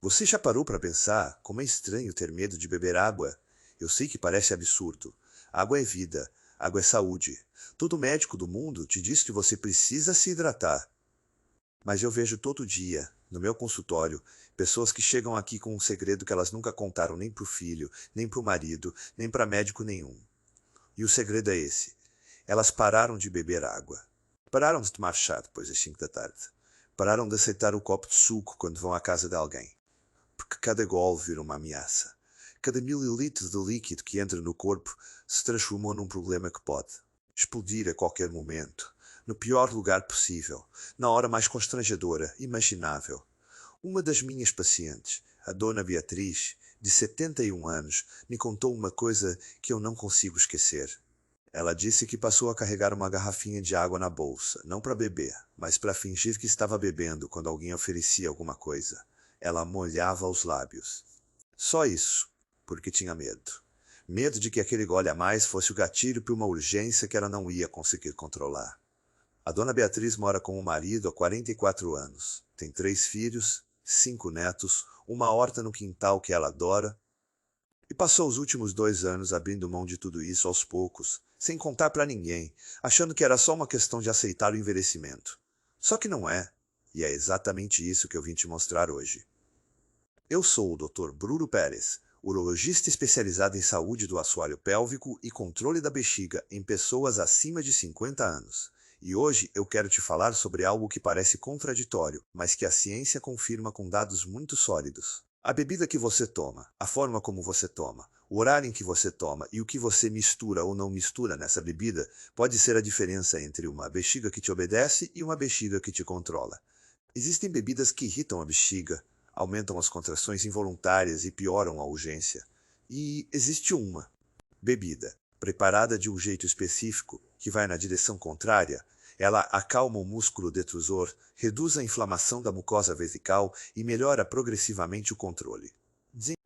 Você já parou para pensar como é estranho ter medo de beber água? Eu sei que parece absurdo. Água é vida, água é saúde. Todo médico do mundo te diz que você precisa se hidratar. Mas eu vejo todo dia, no meu consultório, pessoas que chegam aqui com um segredo que elas nunca contaram nem pro filho, nem pro marido, nem para médico nenhum. E o segredo é esse. Elas pararam de beber água. Pararam de tomar chá depois das 5 da tarde. Pararam de aceitar o copo de suco quando vão à casa de alguém. Porque cada gole vira uma ameaça. Cada mililitro de líquido que entra no corpo se transformou num problema que pode explodir a qualquer momento, no pior lugar possível, na hora mais constrangedora, imaginável. Uma das minhas pacientes, a Dona Beatriz, de 71 anos, me contou uma coisa que eu não consigo esquecer. Ela disse que passou a carregar uma garrafinha de água na bolsa, não para beber, mas para fingir que estava bebendo quando alguém oferecia alguma coisa. Ela molhava os lábios. Só isso, porque tinha medo. Medo de que aquele gole a mais fosse o gatilho para uma urgência que ela não ia conseguir controlar. A Dona Beatriz mora com o marido há 44 anos. Tem 3 filhos, 5 netos, uma horta no quintal que ela adora. E passou os últimos 2 anos abrindo mão de tudo isso aos poucos, sem contar para ninguém, achando que era só uma questão de aceitar o envelhecimento. Só que não é. E é exatamente isso que eu vim te mostrar hoje. Eu sou o Dr. Bruno Pérez, urologista especializado em saúde do assoalho pélvico e controle da bexiga em pessoas acima de 50 anos. E hoje eu quero te falar sobre algo que parece contraditório, mas que a ciência confirma com dados muito sólidos. A bebida que você toma, a forma como você toma, o horário em que você toma e o que você mistura ou não mistura nessa bebida pode ser a diferença entre uma bexiga que te obedece e uma bexiga que te controla. Existem bebidas que irritam a bexiga, aumentam as contrações involuntárias e pioram a urgência. E existe uma bebida, preparada de um jeito específico, que vai na direção contrária. Ela acalma o músculo detrusor, reduz a inflamação da mucosa vesical e melhora progressivamente o controle.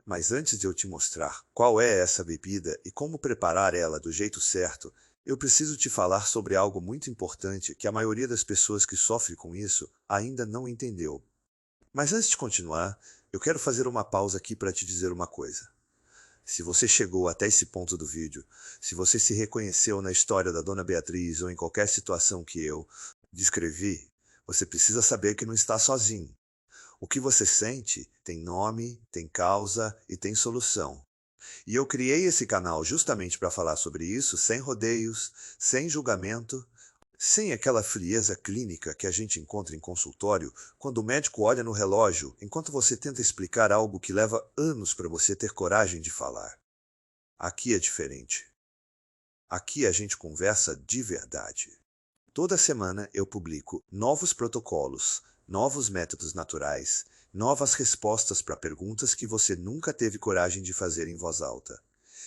Mas antes de eu te mostrar qual é essa bebida e como preparar ela do jeito certo, eu preciso te falar sobre algo muito importante que a maioria das pessoas que sofrem com isso ainda não entendeu. Mas antes de continuar, eu quero fazer uma pausa aqui para te dizer uma coisa. Se você chegou até esse ponto do vídeo, se você se reconheceu na história da Dona Beatriz ou em qualquer situação que eu descrevi, você precisa saber que não está sozinho. O que você sente tem nome, tem causa e tem solução. E eu criei esse canal justamente para falar sobre isso sem rodeios, sem julgamento, sem aquela frieza clínica que a gente encontra em consultório quando o médico olha no relógio enquanto você tenta explicar algo que leva anos para você ter coragem de falar. Aqui é diferente. Aqui a gente conversa de verdade. Toda semana eu publico novos protocolos, novos métodos naturais, novas respostas para perguntas que você nunca teve coragem de fazer em voz alta.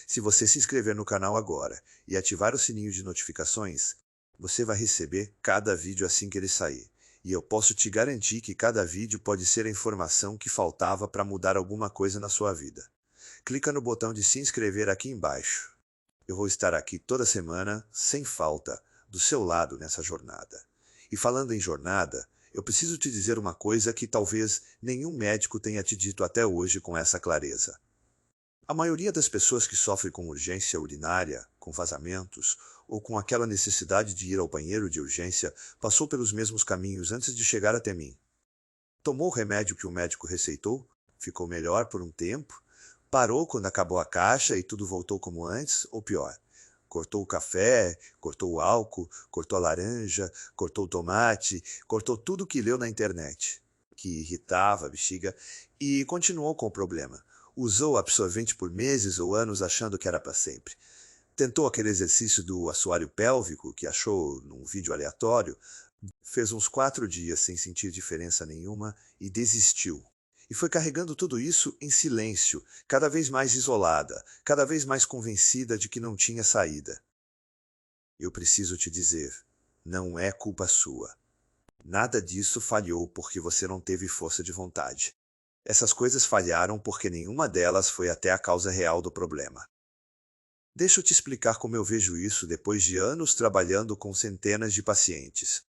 Se você se inscrever no canal agora e ativar o sininho de notificações, você vai receber cada vídeo assim que ele sair. E eu posso te garantir que cada vídeo pode ser a informação que faltava para mudar alguma coisa na sua vida. Clica no botão de se inscrever aqui embaixo. Eu vou estar aqui toda semana, sem falta, do seu lado nessa jornada. E falando em jornada, eu preciso te dizer uma coisa que talvez nenhum médico tenha te dito até hoje com essa clareza. A maioria das pessoas que sofrem com urgência urinária, com vazamentos, ou com aquela necessidade de ir ao banheiro de urgência, passou pelos mesmos caminhos antes de chegar até mim. Tomou o remédio que o médico receitou, ficou melhor por um tempo, parou quando acabou a caixa e tudo voltou como antes, ou pior. Cortou o café, cortou o álcool, cortou a laranja, cortou o tomate, cortou tudo que leu na internet, que irritava a bexiga, e continuou com o problema. Usou absorvente por meses ou anos achando que era para sempre. Tentou aquele exercício do assoalho pélvico que achou num vídeo aleatório, fez uns 4 dias sem sentir diferença nenhuma e desistiu. E foi carregando tudo isso em silêncio, cada vez mais isolada, cada vez mais convencida de que não tinha saída. Eu preciso te dizer, não é culpa sua. Nada disso falhou porque você não teve força de vontade. Essas coisas falharam porque nenhuma delas foi até a causa real do problema. Deixa eu te explicar como eu vejo isso depois de anos trabalhando com centenas de pacientes.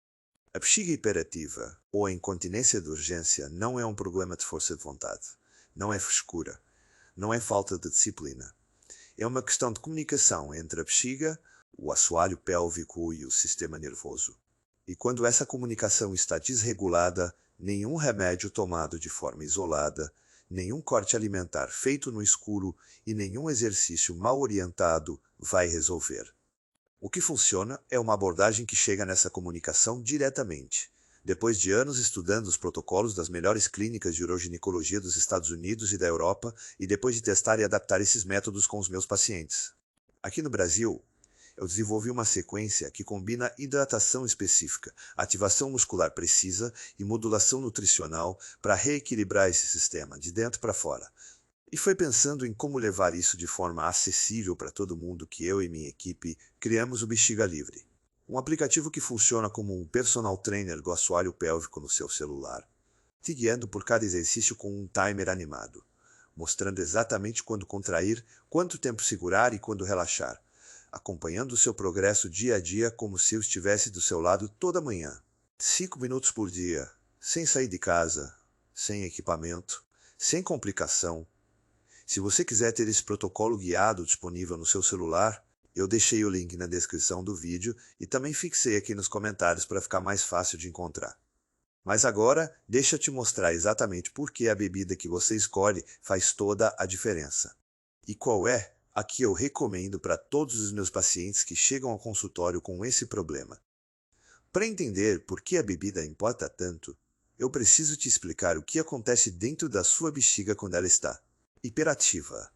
A bexiga hiperativa, ou a incontinência de urgência, não é um problema de força de vontade. Não é frescura. Não é falta de disciplina. É uma questão de comunicação entre a bexiga, o assoalho pélvico e o sistema nervoso. E quando essa comunicação está desregulada, nenhum remédio tomado de forma isolada, nenhum corte alimentar feito no escuro e nenhum exercício mal orientado vai resolver. O que funciona é uma abordagem que chega nessa comunicação diretamente. Depois de anos estudando os protocolos das melhores clínicas de uroginecologia dos Estados Unidos e da Europa, e depois de testar e adaptar esses métodos com os meus pacientes. Aqui no Brasil, eu desenvolvi uma sequência que combina hidratação específica, ativação muscular precisa e modulação nutricional para reequilibrar esse sistema de dentro para fora. E foi pensando em como levar isso de forma acessível para todo mundo que eu e minha equipe criamos o Bexiga Livre. Um aplicativo que funciona como um personal trainer do assoalho pélvico no seu celular, te guiando por cada exercício com um timer animado, mostrando exatamente quando contrair, quanto tempo segurar e quando relaxar, acompanhando o seu progresso dia a dia como se eu estivesse do seu lado toda manhã. 5 minutos por dia, sem sair de casa, sem equipamento, sem complicação. Se você quiser ter esse protocolo guiado disponível no seu celular, eu deixei o link na descrição do vídeo e também fixei aqui nos comentários para ficar mais fácil de encontrar. Mas agora, deixa eu te mostrar exatamente por que a bebida que você escolhe faz toda a diferença. E qual é a que eu recomendo para todos os meus pacientes que chegam ao consultório com esse problema. Para entender por que a bebida importa tanto, eu preciso te explicar o que acontece dentro da sua bexiga quando ela está hiperativa.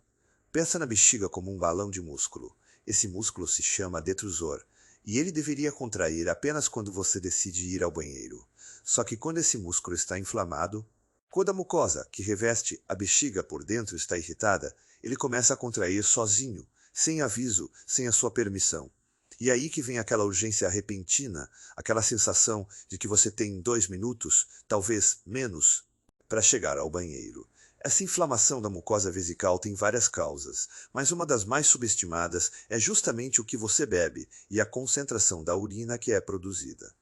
Pensa na bexiga como um balão de músculo. Esse músculo se chama detrusor, e ele deveria contrair apenas quando você decide ir ao banheiro. Só que quando esse músculo está inflamado, quando a mucosa que reveste a bexiga por dentro está irritada, ele começa a contrair sozinho, sem aviso, sem a sua permissão. E é aí que vem aquela urgência repentina, aquela sensação de que você tem 2 minutos, talvez menos, para chegar ao banheiro. Essa inflamação da mucosa vesical tem várias causas, mas uma das mais subestimadas é justamente o que você bebe e a concentração da urina que é produzida.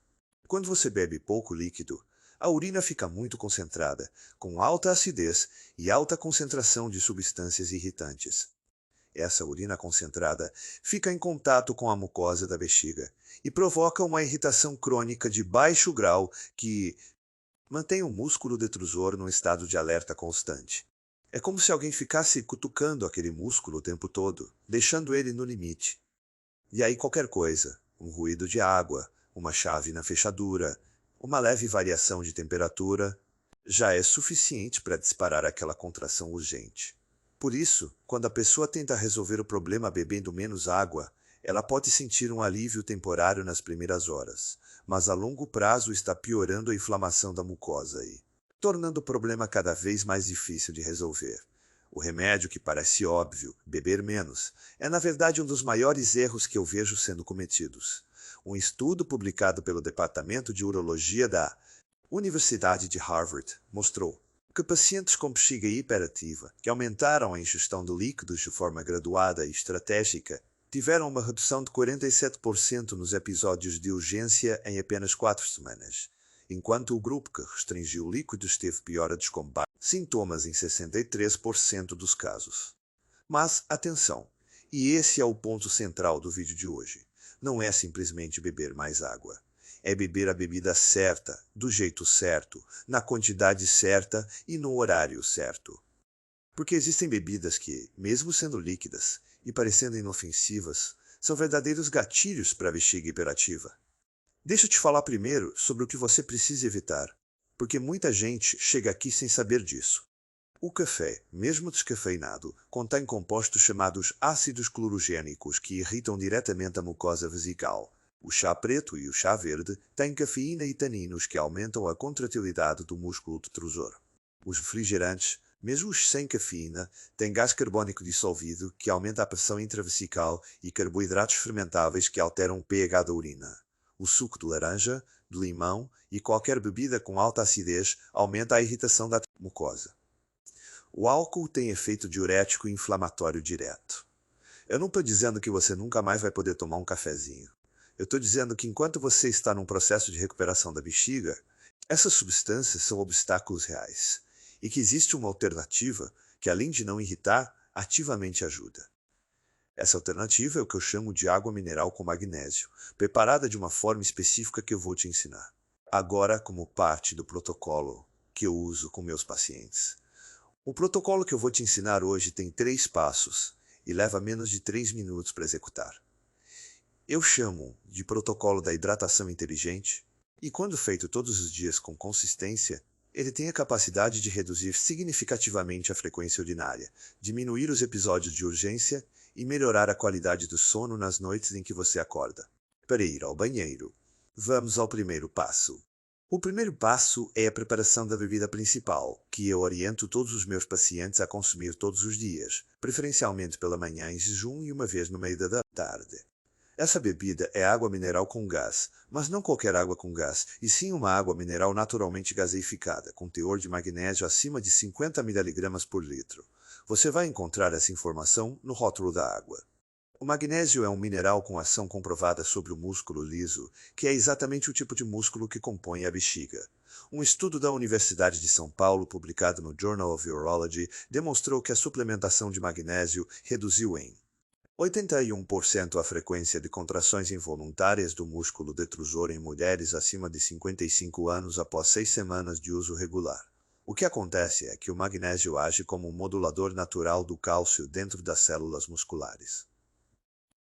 Quando você bebe pouco líquido, a urina fica muito concentrada, com alta acidez e alta concentração de substâncias irritantes. Essa urina concentrada fica em contato com a mucosa da bexiga e provoca uma irritação crônica de baixo grau que mantém o músculo detrusor num estado de alerta constante. É como se alguém ficasse cutucando aquele músculo o tempo todo, deixando ele no limite. E aí qualquer coisa, um ruído de água, uma chave na fechadura, uma leve variação de temperatura, já é suficiente para disparar aquela contração urgente. Por isso, quando a pessoa tenta resolver o problema bebendo menos água, ela pode sentir um alívio temporário nas primeiras horas, mas a longo prazo está piorando a inflamação da mucosa e tornando o problema cada vez mais difícil de resolver. O remédio que parece óbvio, beber menos, é na verdade um dos maiores erros que eu vejo sendo cometidos. Um estudo publicado pelo Departamento de Urologia da Universidade de Harvard mostrou que pacientes com bexiga hiperativa, que aumentaram a ingestão de líquidos de forma graduada e estratégica, tiveram uma redução de 47% nos episódios de urgência em apenas 4 semanas, enquanto o grupo que restringiu líquidos teve piora dos combates sintomas em 63% dos casos. Mas, atenção, e esse é o ponto central do vídeo de hoje, não é simplesmente beber mais água. É beber a bebida certa, do jeito certo, na quantidade certa e no horário certo. Porque existem bebidas que, mesmo sendo líquidas e parecendo inofensivas, são verdadeiros gatilhos para a bexiga hiperativa. Deixa eu te falar primeiro sobre o que você precisa evitar, porque muita gente chega aqui sem saber disso. O café, mesmo descafeinado, contém compostos chamados ácidos clorogênicos que irritam diretamente a mucosa vesical. O chá preto e o chá verde têm cafeína e taninos que aumentam a contratilidade do músculo detrusor. Os refrigerantes, mesmo os sem cafeína, têm gás carbônico dissolvido que aumenta a pressão intravesical e carboidratos fermentáveis que alteram o pH da urina. O suco de laranja, de limão e qualquer bebida com alta acidez aumenta a irritação da mucosa. O álcool tem efeito diurético e inflamatório direto. Eu não estou dizendo que você nunca mais vai poder tomar um cafezinho. Eu estou dizendo que enquanto você está num processo de recuperação da bexiga, essas substâncias são obstáculos reais. e que existe uma alternativa que, além de não irritar, ativamente ajuda. Essa alternativa é o que eu chamo de água mineral com magnésio, preparada de uma forma específica que eu vou te ensinar. Agora, como parte do protocolo que eu uso com meus pacientes. O protocolo que eu vou te ensinar hoje tem 3 passos e leva menos de 3 minutos para executar. Eu chamo de protocolo da hidratação inteligente e, quando feito todos os dias com consistência, ele tem a capacidade de reduzir significativamente a frequência urinária, diminuir os episódios de urgência e melhorar a qualidade do sono nas noites em que você acorda. Para ir ao banheiro, vamos ao primeiro passo. O primeiro passo é a preparação da bebida principal, que eu oriento todos os meus pacientes a consumir todos os dias, preferencialmente pela manhã em jejum e uma vez no meio da tarde. Essa bebida é água mineral com gás, mas não qualquer água com gás, e sim uma água mineral naturalmente gaseificada, com teor de magnésio acima de 50 mg por litro. Você vai encontrar essa informação no rótulo da água. O magnésio é um mineral com ação comprovada sobre o músculo liso, que é exatamente o tipo de músculo que compõe a bexiga. Um estudo da Universidade de São Paulo, publicado no Journal of Urology, demonstrou que a suplementação de magnésio reduziu em 81% a frequência de contrações involuntárias do músculo detrusor em mulheres acima de 55 anos após 6 semanas de uso regular. O que acontece é que o magnésio age como um modulador natural do cálcio dentro das células musculares.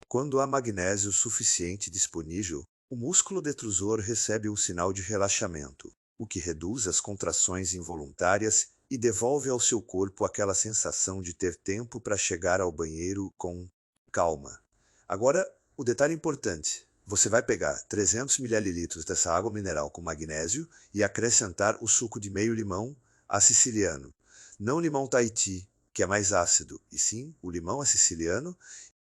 Quando há magnésio suficiente disponível, o músculo detrusor recebe um sinal de relaxamento, o que reduz as contrações involuntárias e devolve ao seu corpo aquela sensação de ter tempo para chegar ao banheiro com calma. Agora, o detalhe importante. Você vai pegar 300 ml dessa água mineral com magnésio e acrescentar o suco de meio limão a siciliano. Não limão Tahiti, que é mais ácido, e sim o limão a siciliano,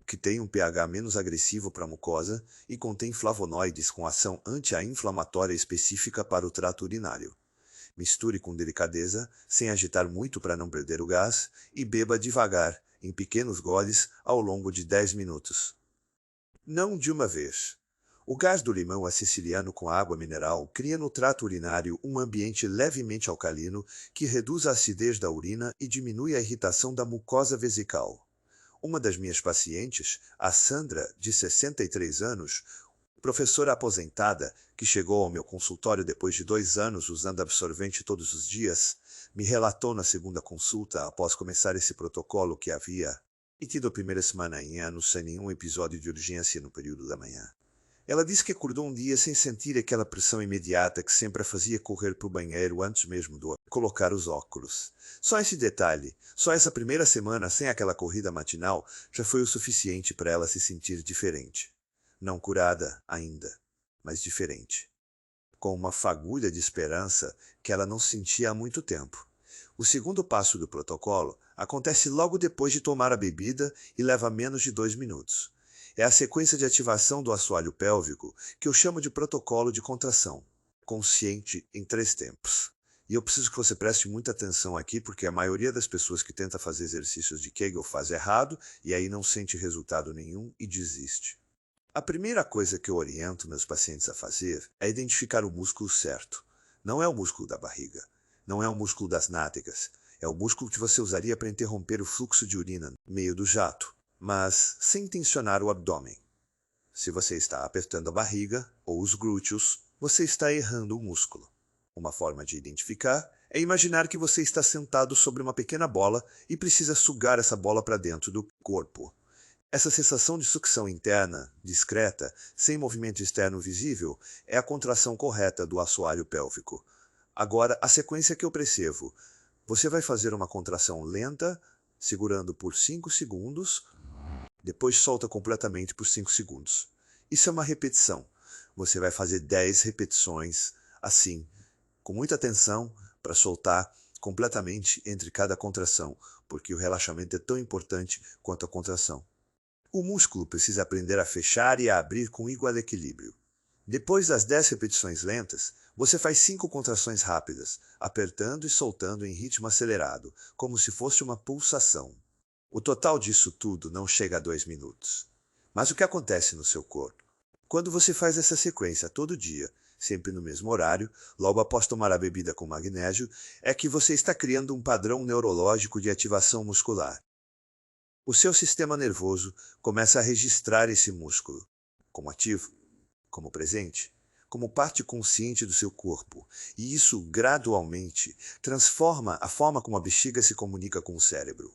que tem um pH menos agressivo para a mucosa e contém flavonoides com ação anti-inflamatória específica para o trato urinário. Misture com delicadeza, sem agitar muito para não perder o gás, e beba devagar, em pequenos goles, ao longo de 10 minutos. Não de uma vez. O gás do limão siciliano com água mineral cria no trato urinário um ambiente levemente alcalino que reduz a acidez da urina e diminui a irritação da mucosa vesical. Uma das minhas pacientes, a Sandra, de 63 anos, professora aposentada, que chegou ao meu consultório depois de 2 anos usando absorvente todos os dias, me relatou na segunda consulta, após começar esse protocolo, que havia tido a primeira semana em anos sem nenhum episódio de urgência no período da manhã. Ela disse que acordou um dia sem sentir aquela pressão imediata que sempre a fazia correr para o banheiro antes mesmo de colocar os óculos. Só esse detalhe, só essa primeira semana sem aquela corrida matinal, já foi o suficiente para ela se sentir diferente. Não curada ainda, mas diferente. Com uma fagulha de esperança que ela não sentia há muito tempo. O segundo passo do protocolo acontece logo depois de tomar a bebida e leva menos de 2 minutos. É a sequência de ativação do assoalho pélvico que eu chamo de protocolo de contração, consciente em 3 tempos. E eu preciso que você preste muita atenção aqui, porque a maioria das pessoas que tenta fazer exercícios de Kegel faz errado e aí não sente resultado nenhum e desiste. A primeira coisa que eu oriento meus pacientes a fazer é identificar o músculo certo. Não é o músculo da barriga, não é o músculo das nádegas, é o músculo que você usaria para interromper o fluxo de urina no meio do jato, mas sem tensionar o abdômen. Se você está apertando a barriga ou os glúteos, você está errando o músculo. Uma forma de identificar é imaginar que você está sentado sobre uma pequena bola e precisa sugar essa bola para dentro do corpo. Essa sensação de sucção interna, discreta, sem movimento externo visível, é a contração correta do assoalho pélvico. Agora, a sequência que eu prescrevo. Você vai fazer uma contração lenta, segurando por 5 segundos, depois solta completamente por 5 segundos. Isso é uma repetição. Você vai fazer 10 repetições, assim, com muita atenção, para soltar completamente entre cada contração, porque o relaxamento é tão importante quanto a contração. O músculo precisa aprender a fechar e a abrir com igual equilíbrio. Depois das 10 repetições lentas, você faz 5 contrações rápidas, apertando e soltando em ritmo acelerado, como se fosse uma pulsação. O total disso tudo não chega a 2 minutos. Mas o que acontece no seu corpo? Quando você faz essa sequência todo dia, sempre no mesmo horário, logo após tomar a bebida com magnésio, é que você está criando um padrão neurológico de ativação muscular. O seu sistema nervoso começa a registrar esse músculo como ativo, como presente, como parte consciente do seu corpo, e isso gradualmente transforma a forma como a bexiga se comunica com o cérebro.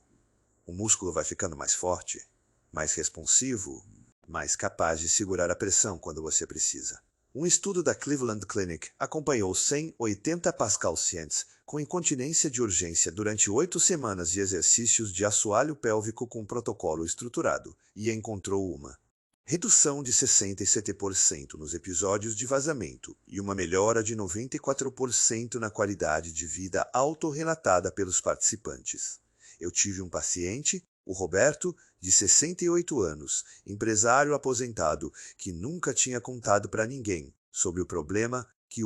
O músculo vai ficando mais forte, mais responsivo, mais capaz de segurar a pressão quando você precisa. Um estudo da Cleveland Clinic acompanhou 180 pacientes com incontinência de urgência durante 8 semanas de exercícios de assoalho pélvico com protocolo estruturado e encontrou uma redução de 67% nos episódios de vazamento e uma melhora de 94% na qualidade de vida autorrelatada pelos participantes. Eu tive um paciente, o Roberto, de 68 anos, empresário aposentado, que nunca tinha contado para ninguém sobre o problema que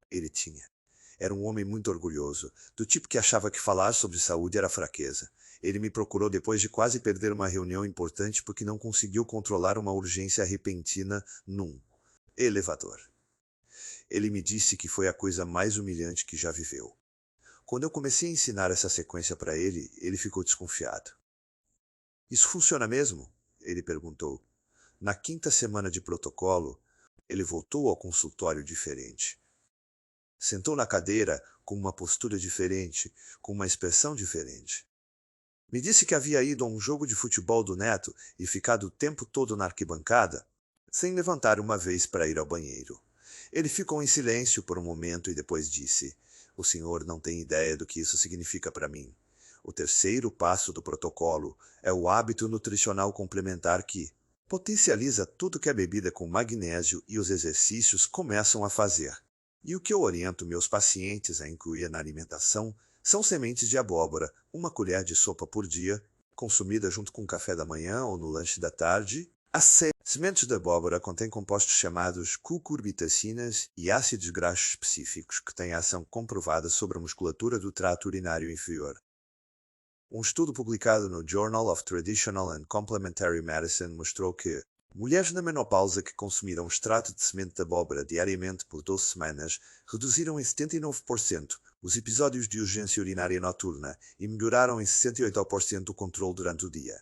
ele tinha. Era um homem muito orgulhoso, do tipo que achava que falar sobre saúde era fraqueza. Ele me procurou depois de quase perder uma reunião importante porque não conseguiu controlar uma urgência repentina num elevador. Ele me disse que foi a coisa mais humilhante que já viveu. Quando eu comecei a ensinar essa sequência para ele, ele ficou desconfiado. Isso funciona mesmo? Ele perguntou. Na 5ª semana de protocolo, ele voltou ao consultório diferente. Sentou na cadeira com uma postura diferente, com uma expressão diferente. Me disse que havia ido a um jogo de futebol do neto e ficado o tempo todo na arquibancada, sem levantar uma vez para ir ao banheiro. Ele ficou em silêncio por um momento e depois disse: "O senhor não tem ideia do que isso significa para mim. O terceiro passo do protocolo é o hábito nutricional complementar que potencializa tudo que a bebida com magnésio e os exercícios começam a fazer. E o que eu oriento meus pacientes a incluir na alimentação são sementes de abóbora, 1 colher de sopa por dia, consumida junto com o café da manhã ou no lanche da tarde. As sementes de abóbora contêm compostos chamados cucurbitacinas e ácidos graxos específicos que têm ação comprovada sobre a musculatura do trato urinário inferior. Um estudo publicado no Journal of Traditional and Complementary Medicine mostrou que mulheres na menopausa que consumiram extrato de semente de abóbora diariamente por 12 semanas reduziram em 79% os episódios de urgência urinária noturna e melhoraram em 68% o controle durante o dia.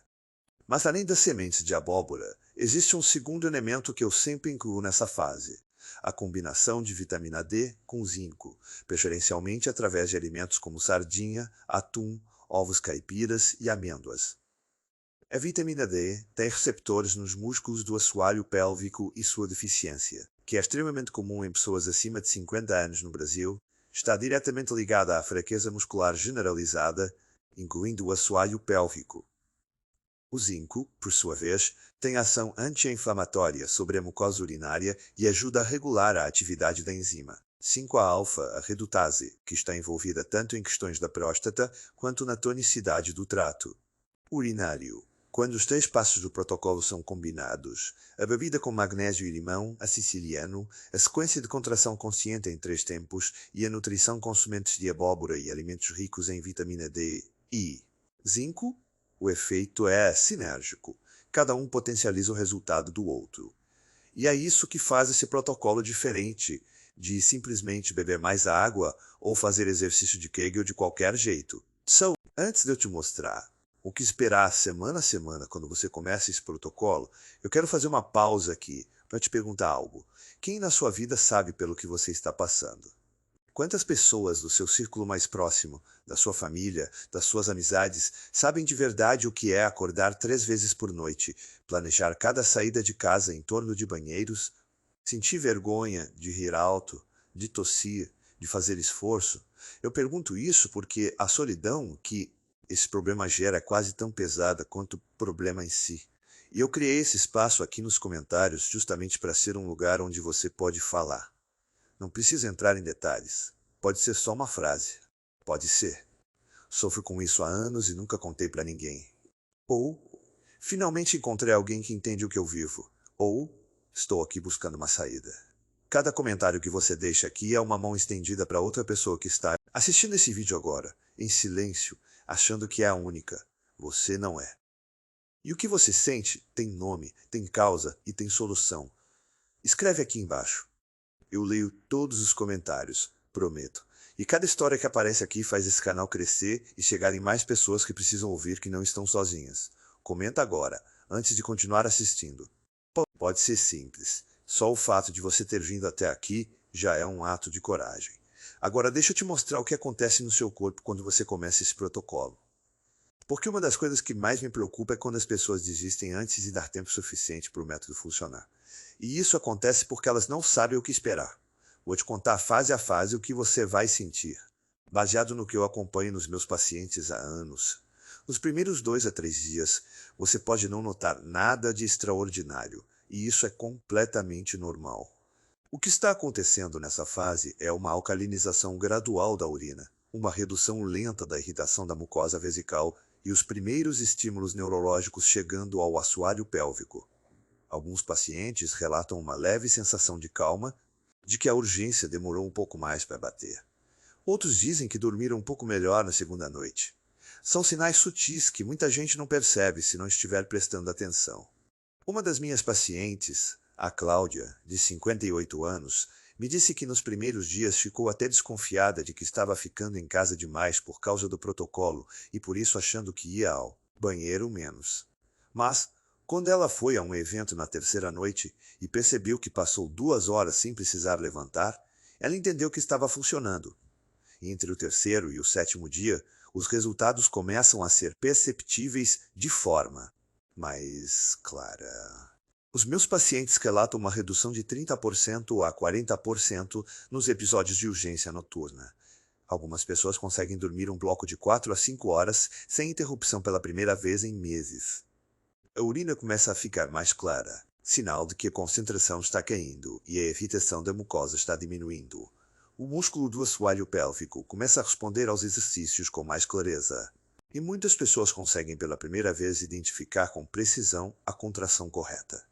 Mas além das sementes de abóbora, existe um segundo elemento que eu sempre incluo nessa fase: a combinação de vitamina D com zinco, preferencialmente através de alimentos como sardinha, atum, ovos caipiras e amêndoas. A vitamina D tem receptores nos músculos do assoalho pélvico e sua deficiência, que é extremamente comum em pessoas acima de 50 anos no Brasil, está diretamente ligada à fraqueza muscular generalizada, incluindo o assoalho pélvico. O zinco, por sua vez, tem ação anti-inflamatória sobre a mucosa urinária e ajuda a regular a atividade da enzima 5-alfa, a redutase, que está envolvida tanto em questões da próstata quanto na tonicidade do trato urinário. Quando os 3 passos do protocolo são combinados, a bebida com magnésio e limão, a siciliano, a sequência de contração consciente em 3 tempos e a nutrição com sementes de abóbora e alimentos ricos em vitamina D e zinco, o efeito é sinérgico. Cada um potencializa o resultado do outro. E é isso que faz esse protocolo diferente de simplesmente beber mais água ou fazer exercício de Kegel de qualquer jeito. Antes de eu te mostrar o que esperar semana a semana quando você começa esse protocolo, eu quero fazer uma pausa aqui para te perguntar algo. Quem na sua vida sabe pelo que você está passando? Quantas pessoas do seu círculo mais próximo, da sua família, das suas amizades, sabem de verdade o que é acordar 3 vezes por noite, planejar cada saída de casa em torno de banheiros, sentir vergonha de rir alto, de tossir, de fazer esforço? Eu pergunto isso porque a solidão que esse problema gera é quase tão pesada quanto o problema em si. E eu criei esse espaço aqui nos comentários justamente para ser um lugar onde você pode falar. Não precisa entrar em detalhes. Pode ser só uma frase. Pode ser: "Sofro com isso há anos e nunca contei para ninguém." Ou: "Finalmente encontrei alguém que entende o que eu vivo." Ou: "Estou aqui buscando uma saída." Cada comentário que você deixa aqui é uma mão estendida para outra pessoa que está assistindo esse vídeo agora, em silêncio, achando que é a única. Você não é. E o que você sente tem nome, tem causa e tem solução. Escreve aqui embaixo. Eu leio todos os comentários, prometo. E cada história que aparece aqui faz esse canal crescer e chegar em mais pessoas que precisam ouvir que não estão sozinhas. Comenta agora, antes de continuar assistindo. Pode ser simples. Só o fato de você ter vindo até aqui já é um ato de coragem. Agora deixa eu te mostrar o que acontece no seu corpo quando você começa esse protocolo. Porque uma das coisas que mais me preocupa é quando as pessoas desistem antes de dar tempo suficiente para o método funcionar. E isso acontece porque elas não sabem o que esperar. Vou te contar fase a fase o que você vai sentir, baseado no que eu acompanho nos meus pacientes há anos. Nos primeiros 2 a 3 dias, você pode não notar nada de extraordinário, e isso é completamente normal. O que está acontecendo nessa fase é uma alcalinização gradual da urina, uma redução lenta da irritação da mucosa vesical e os primeiros estímulos neurológicos chegando ao assoalho pélvico. Alguns pacientes relatam uma leve sensação de calma, de que a urgência demorou um pouco mais para bater. Outros dizem que dormiram um pouco melhor na segunda noite. São sinais sutis que muita gente não percebe se não estiver prestando atenção. Uma das minhas pacientes, a Cláudia, de 58 anos, me disse que nos primeiros dias ficou até desconfiada de que estava ficando em casa demais por causa do protocolo e por isso achando que ia ao banheiro menos. Mas, quando ela foi a um evento na terceira noite e percebeu que passou 2 horas sem precisar levantar, ela entendeu que estava funcionando. Entre o terceiro e o sétimo dia, os resultados começam a ser perceptíveis de forma mais clara. Os meus pacientes relatam uma redução de 30% a 40% nos episódios de urgência noturna. Algumas pessoas conseguem dormir um bloco de 4 a 5 horas sem interrupção pela primeira vez em meses. A urina começa a ficar mais clara, sinal de que a concentração está caindo e a irritação da mucosa está diminuindo. O músculo do assoalho pélvico começa a responder aos exercícios com mais clareza. E muitas pessoas conseguem pela primeira vez identificar com precisão a contração correta.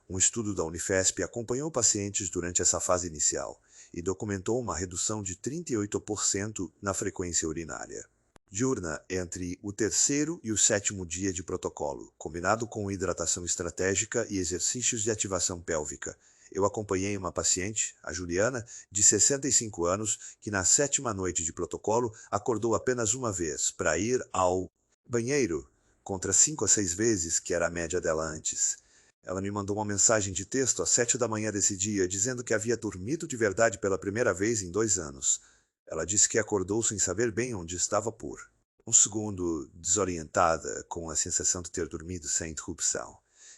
Um estudo da Unifesp acompanhou pacientes durante essa fase inicial e documentou uma redução de 38% na frequência urinária diurna entre o terceiro e o sétimo dia de protocolo, combinado com hidratação estratégica e exercícios de ativação pélvica. Eu acompanhei uma paciente, a Juliana, de 65 anos, que na 7ª noite de protocolo acordou apenas uma vez para ir ao banheiro, contra 5 a 6 vezes, que era a média dela antes. Ela me mandou uma mensagem de texto às 7 da manhã desse dia, dizendo que havia dormido de verdade pela primeira vez em 2 anos. Ela disse que acordou sem saber bem onde estava por um segundo, desorientada, com a sensação de ter dormido sem interrupção,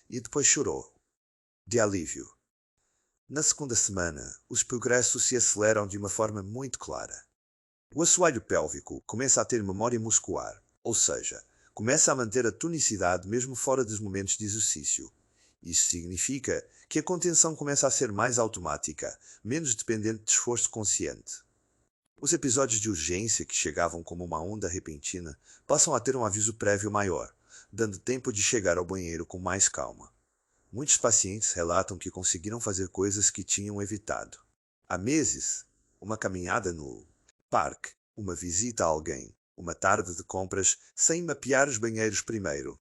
e depois chorou, de alívio. Na segunda semana, os progressos se aceleram de uma forma muito clara. O assoalho pélvico começa a ter memória muscular, ou seja, começa a manter a tonicidade mesmo fora dos momentos de exercício. Isso significa que a contenção começa a ser mais automática, menos dependente de esforço consciente. Os episódios de urgência, que chegavam como uma onda repentina, passam a ter um aviso prévio maior, dando tempo de chegar ao banheiro com mais calma. Muitos pacientes relatam que conseguiram fazer coisas que tinham evitado. Há meses, uma caminhada no parque, uma visita a alguém, uma tarde de compras, sem mapear os banheiros primeiro.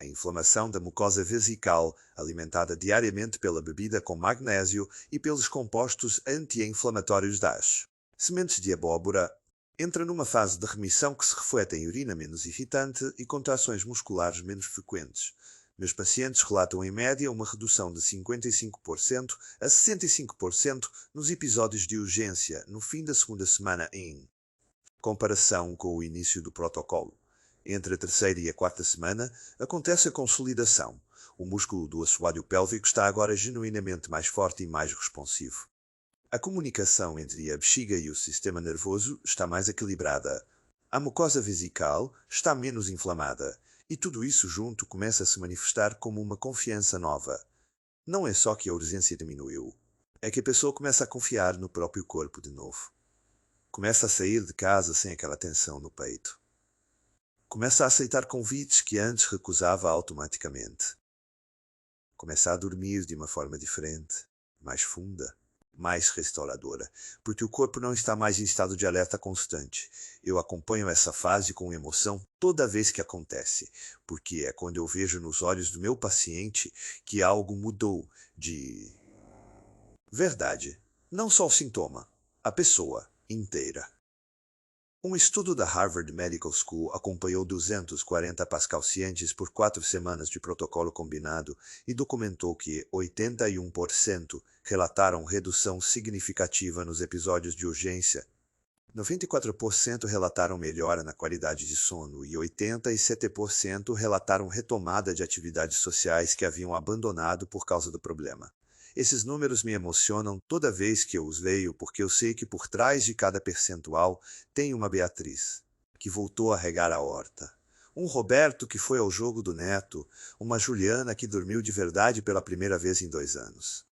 A inflamação da mucosa vesical, alimentada diariamente pela bebida com magnésio e pelos compostos anti-inflamatórios das sementes de abóbora, entra numa fase de remissão que se reflete em urina menos irritante e contrações musculares menos frequentes. Meus pacientes relatam em média uma redução de 55% a 65% nos episódios de urgência no fim da segunda semana em comparação com o início do protocolo. Entre a terceira e a quarta semana, acontece a consolidação. O músculo do assoalho pélvico está agora genuinamente mais forte e mais responsivo. A comunicação entre a bexiga e o sistema nervoso está mais equilibrada. A mucosa vesical está menos inflamada. E tudo isso junto começa a se manifestar como uma confiança nova. Não é só que a urgência diminuiu. É que a pessoa começa a confiar no próprio corpo de novo. Começa a sair de casa sem aquela tensão no peito. Começa a aceitar convites que antes recusava automaticamente. Começa a dormir de uma forma diferente, mais funda, mais restauradora, porque o corpo não está mais em estado de alerta constante. Eu acompanho essa fase com emoção toda vez que acontece, porque é quando eu vejo nos olhos do meu paciente que algo mudou de verdade. Não só o sintoma, a pessoa inteira. Um estudo da Harvard Medical School acompanhou 240 pacientes por 4 semanas de protocolo combinado e documentou que 81% relataram redução significativa nos episódios de urgência, 94% relataram melhora na qualidade de sono e 87% relataram retomada de atividades sociais que haviam abandonado por causa do problema. Esses números me emocionam toda vez que eu os leio, porque eu sei que por trás de cada percentual tem uma Beatriz, que voltou a regar a horta, um Roberto que foi ao jogo do neto, uma Juliana que dormiu de verdade pela primeira vez em 2 anos.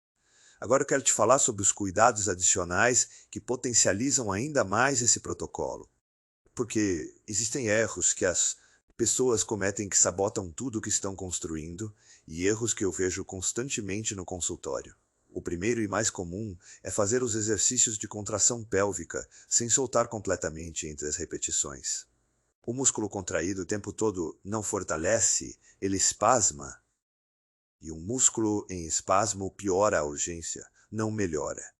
Agora eu quero te falar sobre os cuidados adicionais que potencializam ainda mais esse protocolo. Porque existem erros que as pessoas cometem que sabotam tudo o que estão construindo, e erros que eu vejo constantemente no consultório. O primeiro e mais comum é fazer os exercícios de contração pélvica sem soltar completamente entre as repetições. O músculo contraído o tempo todo não fortalece, ele espasma. E um músculo em espasmo piora a urgência, não melhora.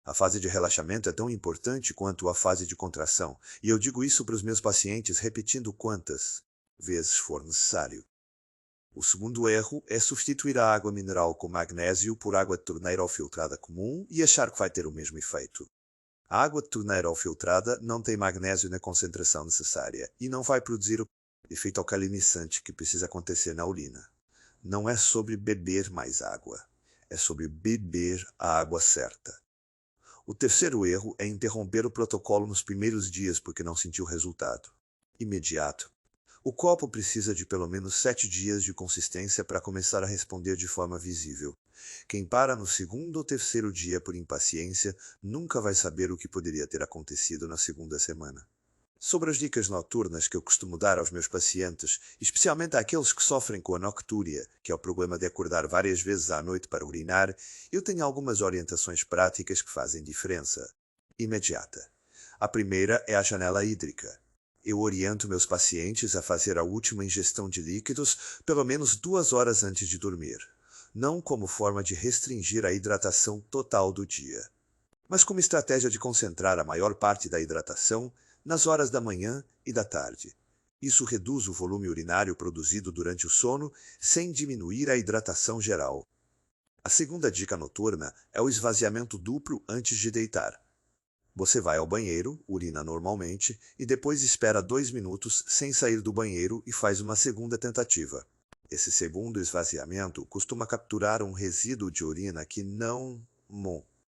A fase de relaxamento é tão importante quanto a fase de contração, e eu digo isso para os meus pacientes repetindo quantas vezes for necessário. O segundo erro é substituir a água mineral com magnésio por água de torneira ou filtrada comum e achar que vai ter o mesmo efeito. A água de torneira ou filtrada não tem magnésio na concentração necessária e não vai produzir o efeito alcalinizante que precisa acontecer na urina. Não é sobre beber mais água, é sobre beber a água certa. O terceiro erro é interromper o protocolo nos primeiros dias porque não sentiu resultado imediato. O copo precisa de pelo menos 7 dias de consistência para começar a responder de forma visível. Quem para no segundo ou terceiro dia por impaciência nunca vai saber o que poderia ter acontecido na segunda semana. Sobre as dicas noturnas que eu costumo dar aos meus pacientes, especialmente àqueles que sofrem com a noctúria, que é o problema de acordar várias vezes à noite para urinar, eu tenho algumas orientações práticas que fazem diferença imediata. A primeira é a janela hídrica. Eu oriento meus pacientes a fazer a última ingestão de líquidos pelo menos 2 horas antes de dormir, não como forma de restringir a hidratação total do dia, mas como estratégia de concentrar a maior parte da hidratação nas horas da manhã e da tarde. Isso reduz o volume urinário produzido durante o sono sem diminuir a hidratação geral. A segunda dica noturna é o esvaziamento duplo antes de deitar. Você vai ao banheiro, urina normalmente, e depois espera 2 minutos sem sair do banheiro e faz uma segunda tentativa. Esse segundo esvaziamento costuma capturar um resíduo de urina que não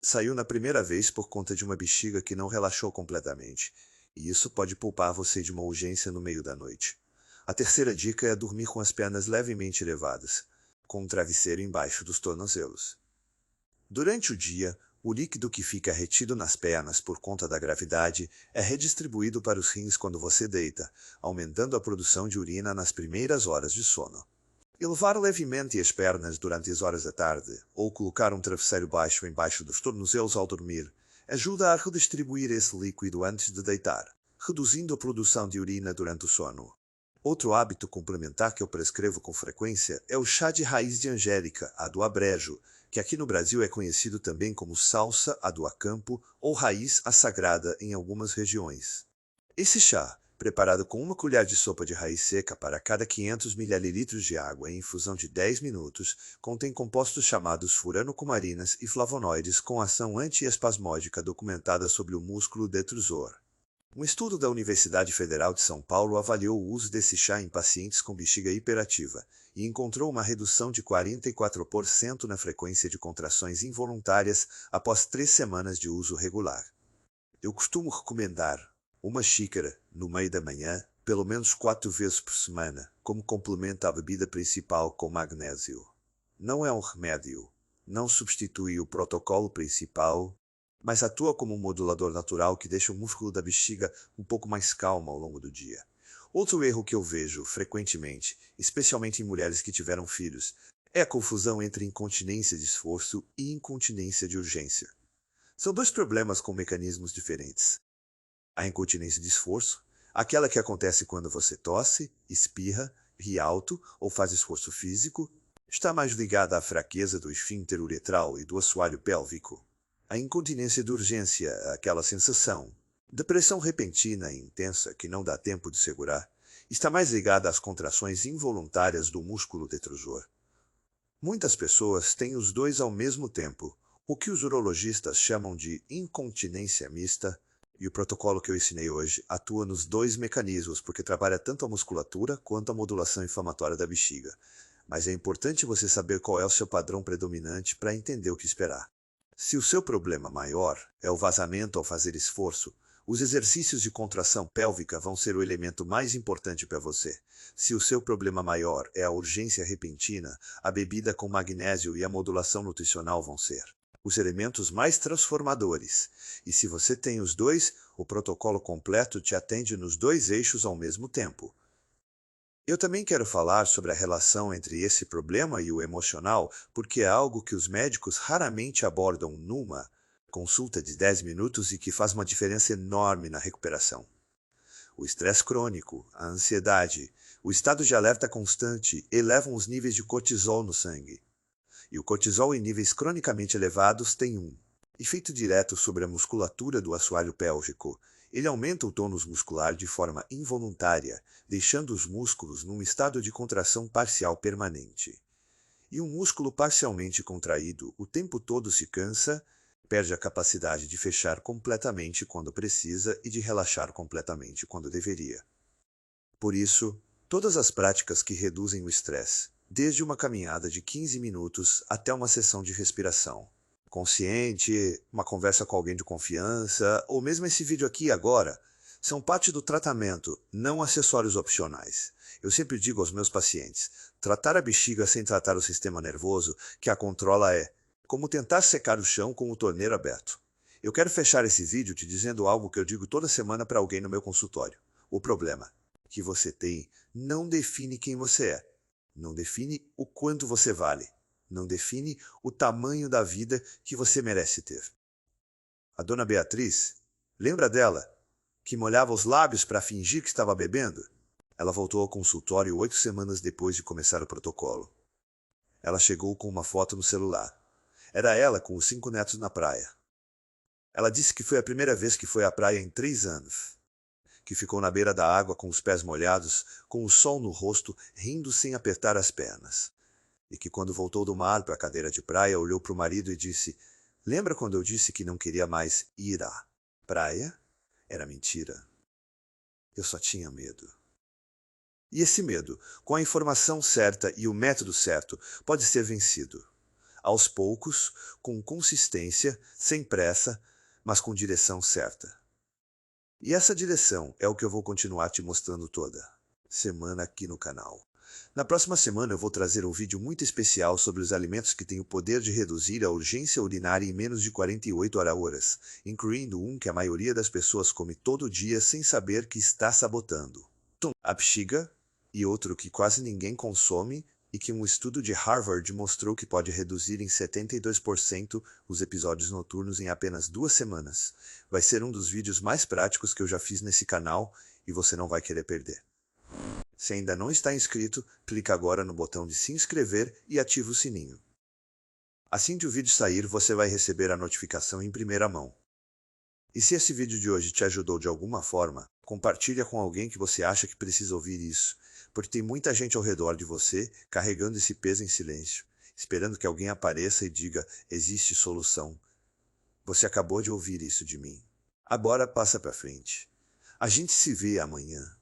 saiu na primeira vez por conta de uma bexiga que não relaxou completamente, e isso pode poupar você de uma urgência no meio da noite. A terceira dica é dormir com as pernas levemente elevadas, com um travesseiro embaixo dos tornozelos. Durante o dia, o líquido que fica retido nas pernas por conta da gravidade é redistribuído para os rins quando você deita, aumentando a produção de urina nas primeiras horas de sono. Elevar levemente as pernas durante as horas da tarde, ou colocar um travesseiro baixo embaixo dos tornozelos ao dormir, ajuda a redistribuir esse líquido antes de deitar, reduzindo a produção de urina durante o sono. Outro hábito complementar que eu prescrevo com frequência é o chá de raiz de angélica, a do abrejo, que aqui no Brasil é conhecido também como salsa a do acampo ou raiz a sagrada em algumas regiões. Esse chá, preparado com 1 colher de sopa de raiz seca para cada 500 ml de água em infusão de 10 minutos, contém compostos chamados furanocumarinas e flavonoides com ação antiespasmódica documentada sobre o músculo detrusor. Um estudo da Universidade Federal de São Paulo avaliou o uso desse chá em pacientes com bexiga hiperativa e encontrou uma redução de 44% na frequência de contrações involuntárias após 3 semanas de uso regular. Eu costumo recomendar 1 xícara, no meio da manhã, pelo menos 4 vezes por semana, como complemento à bebida principal com magnésio. Não é um remédio, não substitui o protocolo principal, mas atua como um modulador natural que deixa o músculo da bexiga um pouco mais calmo ao longo do dia. Outro erro que eu vejo frequentemente, especialmente em mulheres que tiveram filhos, é a confusão entre incontinência de esforço e incontinência de urgência. São 2 problemas com mecanismos diferentes. A incontinência de esforço, aquela que acontece quando você tosse, espirra, ri alto ou faz esforço físico, está mais ligada à fraqueza do esfíncter uretral e do assoalho pélvico. A incontinência de urgência, aquela sensação. Depressão repentina e intensa que não dá tempo de segurar, está mais ligada às contrações involuntárias do músculo detrusor. Muitas pessoas têm os dois ao mesmo tempo, o que os urologistas chamam de incontinência mista, e o protocolo que eu ensinei hoje atua nos dois mecanismos porque trabalha tanto a musculatura quanto a modulação inflamatória da bexiga. Mas é importante você saber qual é o seu padrão predominante para entender o que esperar. Se o seu problema maior é o vazamento ao fazer esforço, os exercícios de contração pélvica vão ser o elemento mais importante para você. Se o seu problema maior é a urgência repentina, a bebida com magnésio e a modulação nutricional vão ser os elementos mais transformadores. E se você tem os dois, o protocolo completo te atende nos dois eixos ao mesmo tempo. Eu também quero falar sobre a relação entre esse problema e o emocional, porque é algo que os médicos raramente abordam numa consulta de 10 minutos e que faz uma diferença enorme na recuperação. O estresse crônico, a ansiedade, o estado de alerta constante elevam os níveis de cortisol no sangue. E o cortisol em níveis cronicamente elevados tem um efeito direto sobre a musculatura do assoalho pélvico. Ele aumenta o tônus muscular de forma involuntária, deixando os músculos num estado de contração parcial permanente. E um músculo parcialmente contraído o tempo todo se cansa, perde a capacidade de fechar completamente quando precisa e de relaxar completamente quando deveria. Por isso, todas as práticas que reduzem o estresse, desde uma caminhada de 15 minutos até uma sessão de respiração consciente, uma conversa com alguém de confiança, ou mesmo esse vídeo aqui agora, são parte do tratamento, não acessórios opcionais. Eu sempre digo aos meus pacientes, tratar a bexiga sem tratar o sistema nervoso que a controla é como tentar secar o chão com o torneiro aberto. Eu quero fechar esse vídeo te dizendo algo que eu digo toda semana para alguém no meu consultório. O problema que você tem não define quem você é, não define o quanto você vale. Não define o tamanho da vida que você merece ter. A dona Beatriz, lembra dela, que molhava os lábios para fingir que estava bebendo? Ela voltou ao consultório 8 semanas depois de começar o protocolo. Ela chegou com uma foto no celular. Era ela com os 5 netos na praia. Ela disse que foi a primeira vez que foi à praia em 3 anos. Que ficou na beira da água com os pés molhados, com o sol no rosto, rindo sem apertar as pernas. E que quando voltou do mar para a cadeira de praia, olhou para o marido e disse: "Lembra quando eu disse que não queria mais ir à praia? Era mentira. Eu só tinha medo." E esse medo, com a informação certa e o método certo, pode ser vencido. Aos poucos, com consistência, sem pressa, mas com direção certa. E essa direção é o que eu vou continuar te mostrando toda semana aqui no canal. Na próxima semana eu vou trazer um vídeo muito especial sobre os alimentos que têm o poder de reduzir a urgência urinária em menos de 48 horas, incluindo um que a maioria das pessoas come todo dia sem saber que está sabotando. A bexiga, e outro que quase ninguém consome e que um estudo de Harvard mostrou que pode reduzir em 72% os episódios noturnos em apenas 2 semanas. Vai ser um dos vídeos mais práticos que eu já fiz nesse canal e você não vai querer perder. Se ainda não está inscrito, clica agora no botão de se inscrever e ativa o sininho. Assim que o vídeo sair, você vai receber a notificação em primeira mão. E se esse vídeo de hoje te ajudou de alguma forma, compartilha com alguém que você acha que precisa ouvir isso, porque tem muita gente ao redor de você carregando esse peso em silêncio, esperando que alguém apareça e diga: existe solução. Você acabou de ouvir isso de mim. Agora passa para frente. A gente se vê amanhã.